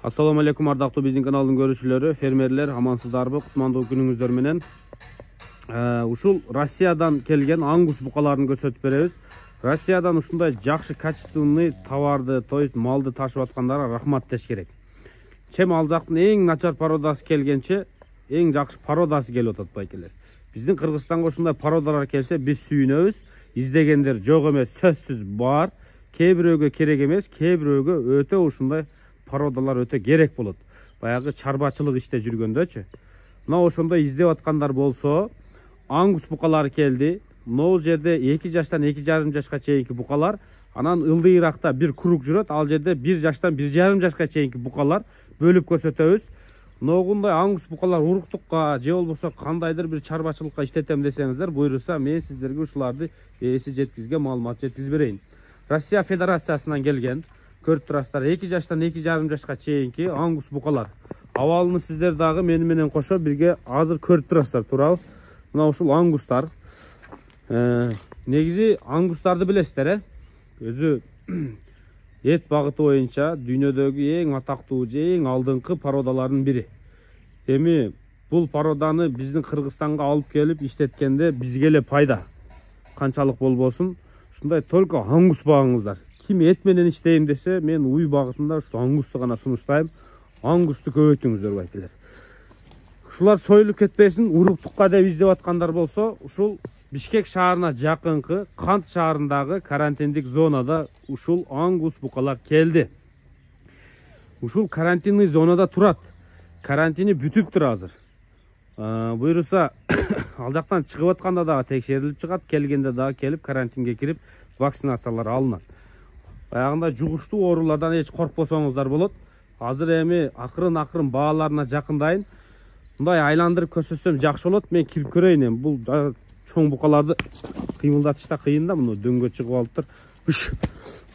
Assalamu alaikum ардактуу биздин каналдын көрүүчүлөрү, фермерлер, амансыздарбы? Кутмандуу күнүңүздөр менен. Ушул Россиядан келген ангус букаларын көрсөтүп беребиз. Россиядан ушундай жакшы качественный товарды, то есть малды ташып аткандарга рахмат деш керек. Чем ал жактын эң начар породасы келгенче, эң жакшы породасы келип атат байкелер. Биздин Кыргызстанга ушундай породалар келсе, биз сүйүнөбүз. Издегендер жок эмес, сөзсүз бар. Кээ бирөөгө керек эмес, кээ бирөөгө өтө ушундай породалар өтө керек болот. Баягы чарбачылык иште жүргөндөчү. Мына ошондой издеп аткандар болсо, ангус букалары келди. Могул жерде 2 жаштан 2,5 жашка чейинки букалар, анан ылдыйракта бир курук жүрөт, ал жерде 1 жаштан 1,5 жашка чейинки букалар бөлүп көрсөтөбүз. Могундай ангус букалар уруктукка же болбосо кандайдыр бир чарбачылыкка иштетем десеңиздер, буйруса мен сиздерге ушуларды эси жеткизген маалымат жеткизип берейин. Россия Федерациясынан келген, көрүп турасыздар, 2 жаштан 2,5 жашка чейинки ангус букалар. Абалыны сиздер дагы мени менен кошо бирге азыр көрүп турасыздар, туурабы? Мына ушул ангустар. Негизи ангустарды билесиздер, өзү эт багыты боюнча дүйнөдөгү эң атактуу же эң алдыңкы породалардын бири. Эми бул породаны биздин Кыргызстанга алып келип иштеткенде бизге эле пайда. Канчалык болбосун, ушундай только ангус багыңыздар. Ким эт менен иштейм десе, мен уй багытында ушул ангусту гана сунуштайм. Ангусту көбөйтүңүздөр байкелер. Ушулар союлуп кетпесин, уруктукка деп издеп аткандар болсо, ушул Бишкек шаарына жакынкы Кант шаарындагы карантиндик зонада ушул ангус букалар келди. Ушул карантинный зонада турат. Карантини бүтүптүр азыр. Буйруса ал жактан чыгып атканда дагы текшерилип чыгат, келгенде дагы келип карантинге кирип вакцинациялар алынат. Баягында жугуштуу оорулардан эч коркпосоңуздар болот. Азыр эми акырын бааларына жакындайын. Мындай айландырып көрсөтсөм жакшы болот. Мен кирип көрөйүн эми. Бул чоң букаларды кыймылдатышта кыйын да, муну дөңгө чыгып алыптыр.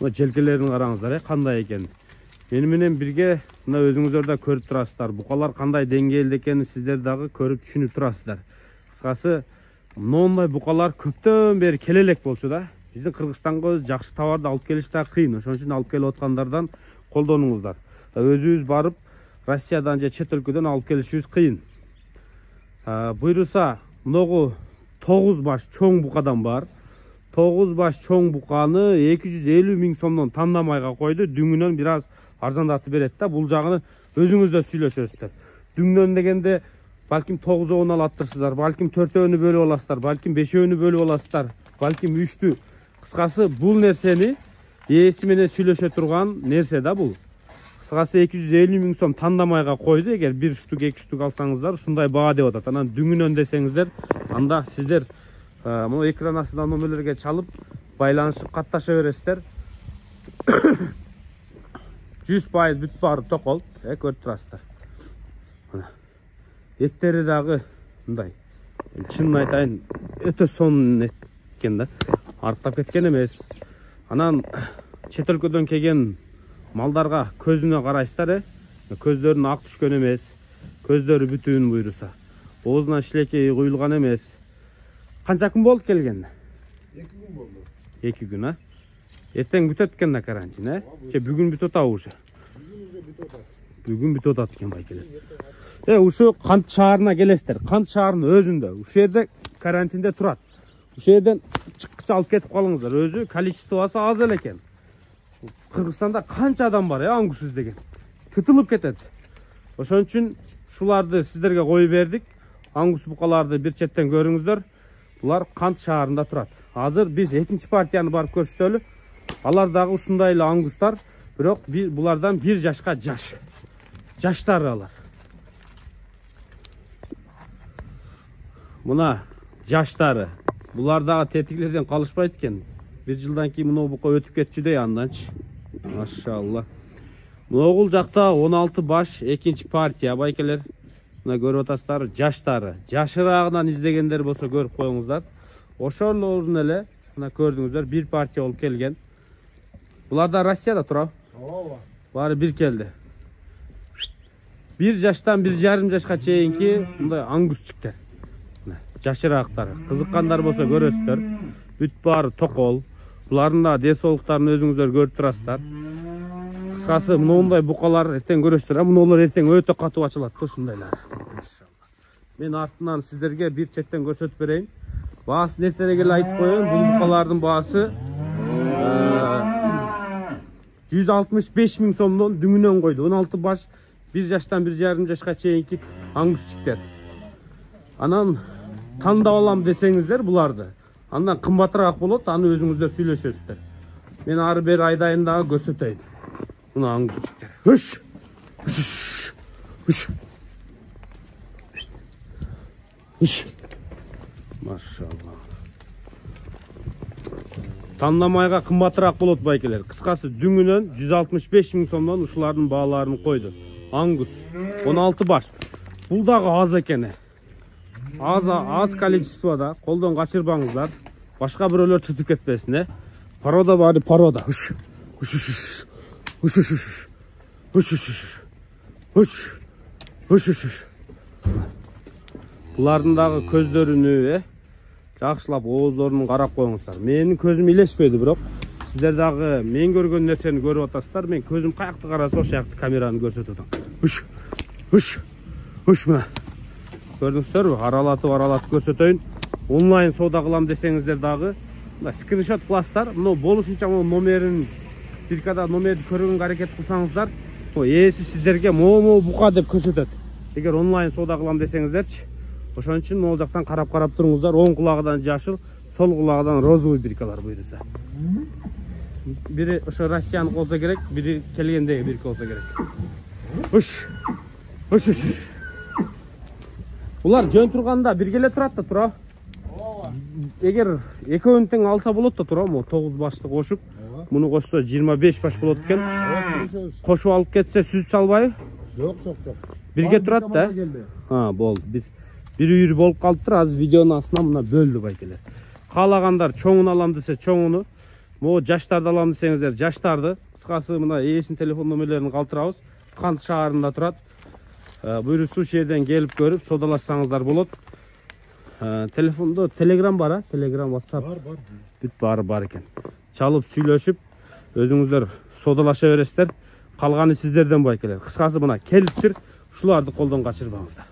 Мына желкелерин караңыздар, кандай экен. Мени менен бирге мына өзүңүздөр да көрүп турасыздар. Букалар кандай деңгээлде экенин сиздер дагы көрүп түшүнүп турасыздар. Кыскасы, мындай букалар көптөн бери келе элек болчу да. Биздин Кыргызстанга өз жакшы товарды алып келиш да кыйын. Ошон үчүн алып келип аткандардан колдонуңуздар. Өзүбүз барып Россиядан же чет өлкөдөн алып келишибиз кыйын. Буйруса, многу 9 баш чоң букадан бар. 9 баш чоң буканы 250 000 сомдон тандамайга койду. Дүңүнөн бир аз арзандатып берет да. Бул жагыны өзүңүздөр сүйлөшөсүздөр. Дүңнөн дегенде балким 9-өн алаттырсыздар, балким 4-өнү бөлүп аласыздар, балким 5-өнү бөлүп аласыздар, балким 3-тү. Кыскасы, бул нерсени ээси менен сүйлөшө турган нерсе да бул. Кыскасы 250 000 сом тандамайга койду. Эгер 1 штук, 2 штук алсаңыздар, ушундай баа деп атат. Анан дүңүнөн десеңиздер, анда сиздер могу экран астынан номерлерге чалып, байланышып катташа бересиздер. 100% бүт баары токол, көрүп турасыздар. Эттери дагы мындай. Чынын айтайын, өтө сонун экен да. Арыктап кеткен эмес. Анан чет өлкөдөн келген малдарга көзүнө карайсыздар, көздөрүнө ак түшкөн эмес, көздөрү бүтүн буйруса. Оозунан шилекей куюлган эмес. Канча күн болду келгенде? 2 күн болду. 2 күн, Эртең бүтөт экен да карантин, Же бүгүн бүтүп атабы уже? Бүгүн уже бүтүп атат. Бүгүн бүтүп атат экен байкелер. Ушу Кант шаарына келесиздер. Кант шаарынын өзүндө, ушул жерде карантинде турат. Ушул жерден чыккыча алып кетип калыңыздар. Өзү количествосы аз эле экен. Кыргызстанда канча адам бар, ангус издеген. Тытылып кетет. Ошон үчүн ушуларды сиздерге коюп бердик. Ангус букаларды бир четтен көрүңүздөр. Булар Кант шаарында турат. Азыр биз экинчи партияны барып көрсөтөлү. Алар дагы ушундай эле ангустар, бирок булардан 1 жашка жаш. Жаштары алар. Мына жаштары. Булар дагы тетиглерден калышпайт экен. 1 жылдан кийин мына бука өтүп кетчүдөй анданчы. Машалла. Могул жакта 16 баш экинчи партия байкелер. Мына көрүп атасыздар, жаштары. Жашыраагынан издегендер болсо көрүп коюңуздар. Ошолордун эле мына көрдүңүздөр, 1 партия болуп келген. Булар да Россияда турабы? Ооба. Баары бир келди. 1 жаштан 1,5 жашка чейинки мындай ангусчиктер. Жашыраактар. Кызыккандар болсо көрөсүздөр. Бүт баары токол. Булардын да денсаулыктарын өзүңүздөр көрүп турасыздар. Кыскасы мындай букалар эртең көрөсүздөр, мунулар эртең өтө катуу ачылат да ушундайлар. Мен артынан сиздерге бир четтен көрсөтүп берейин. Баасын эртерээк эле айтып коеюн, бул букалардын баасы 165 000 сомдон дүңүнөн койду. 16 баш 1 жаштан 1,5 жашка чейинки аңгусчиктер. Анан тандап алам десеңиздер буларды, андан кымбатыраак болот, аны өзүңүздөр сүйлөшөсүздөр. Мен ары бери айдайын дагы көрсөтөйүн. Мына аңгусчиктер. Үш. Машалла. Тандамайга кымбатыраак болот байкелер. Кыскасы дүңүнөн 165 000 сомдон ушулардын бааларын койду. Ангус 16 баш. Бул дагы аз экени. Аз количествода, колдон качырбаңыздар. Башка бирөөлөр түтүп кетпесин, Порода баары порода. Булардын дагы көздөрүнү, жакшылап ооздорун карап коюңуздар. Менин көзүм илеспеди, бирок сиздер дагы мен көргөн нерсени көрүп атасыздар. Мен көзүм каякты караса ошол жакты камераны көрсөтөм. Мына. Көрдүңүздөрбү? Аралатып көрсөтөйүн. Онлайн соода кылам десеңиздер дагы, мына скриншот кыласыздар. Мына болушунча номерин биркада номерди көргөнгө аракет кылсаңыздар, ээси сиздерге мо бука деп көрсөтөт. Эгер онлайн соода кылам десеңиздерчи, ошон үчүн могул жактан карап туруңуздар. Оң кулагыдан жашыл, сол кулагыдан розовый биркалар буйруса. Бири ошо Россиянын болсо керек, бири келгендеги бирке болсо керек. Булар жөн турганда бирге эле турат да, тура. Эгер экөөнү тең алса болот да, тура. 9 башты кошуп, муну кошсо 25 баш болот экен. Кошуп алып кетсе сүзүп салбайбы? Жок. Бирге турат да. Болду. Бир үйүр болуп калыптыр. Азыр видеонун астына мына бөлдү байкелер. Каалагандар чоңун алам десе чоңуну, могу жаштарды алам десеңиздер жаштарды. Кыскасы мына ээсинин телефон номерлерин калтырабыз. Кант шаарында турат. Буюрса ушул жерден келип көрүп соодалашсаңыздар болот. Телефондо Telegram бар, Telegram, WhatsApp. Бар. Бүт баары бар экен. Чалып сүйлөшүп, өзүңүздөр соодалаша бересиздер. Калганы сиздерден байкелер. Кыскасы мына келиптир, ушуларды колдон качырбаңыздар.